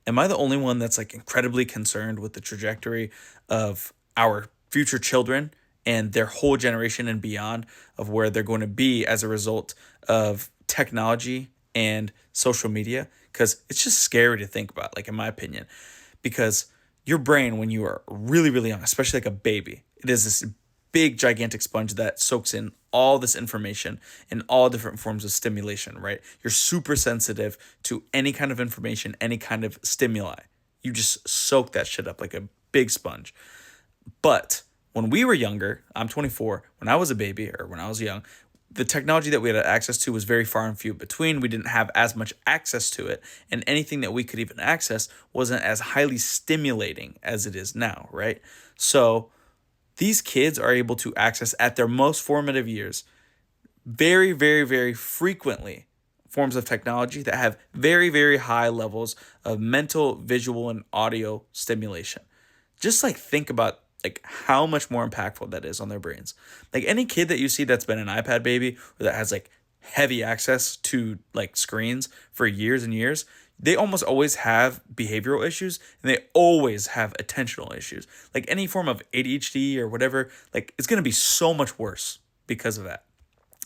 am I the only one that's like incredibly concerned with the trajectory of our future children and their whole generation and beyond of where they're going to be as a result of technology and social media? Because it's just scary to think about, like, in my opinion, because your brain, when you are really, really young, especially like a baby, it is this big, gigantic sponge that soaks in all this information in all different forms of stimulation, right? You're super sensitive to any kind of information, any kind of stimuli. You just soak that shit up like a big sponge. But when we were younger, I'm 24, when I was a baby or when I was young, the technology that we had access to was very far and few between. We didn't have as much access to it, and anything that we could even access wasn't as highly stimulating as it is now, right? So these kids are able to access at their most formative years very, very, very frequently forms of technology that have very, very high levels of mental, visual, and audio stimulation. Just like think about like how much more impactful that is on their brains. Like any kid that you see that's been an iPad baby or that has like heavy access to like screens for years and years, they almost always have behavioral issues and they always have attentional issues. Like any form of ADHD or whatever, like it's going to be so much worse because of that.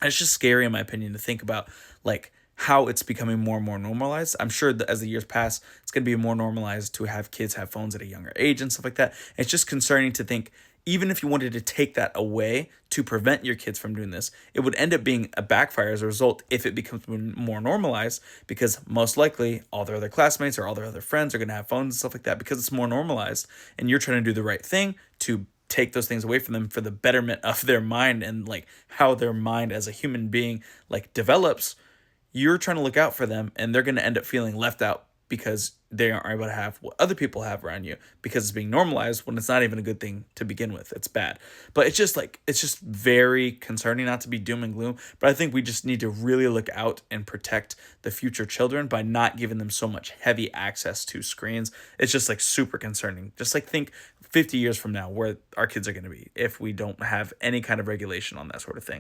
It's just scary in my opinion to think about like how it's becoming more and more normalized. I'm sure that as the years pass, it's going to be more normalized to have kids have phones at a younger age and stuff like that. It's just concerning to think even if you wanted to take that away to prevent your kids from doing this, it would end up being a backfire as a result if it becomes more normalized because most likely all their other classmates or all their other friends are going to have phones and stuff like that because it's more normalized and you're trying to do the right thing to take those things away from them for the betterment of their mind and like how their mind as a human being like develops. You're trying to look out for them and they're going to end up feeling left out because they aren't able to have what other people have around you because it's being normalized when it's not even a good thing to begin with. It's bad. But it's just like it's just very concerning, not to be doom and gloom, but I think we just need to really look out and protect the future children by not giving them so much heavy access to screens. It's just like super concerning. Just like think 50 years from now where our kids are going to be if we don't have any kind of regulation on that sort of thing.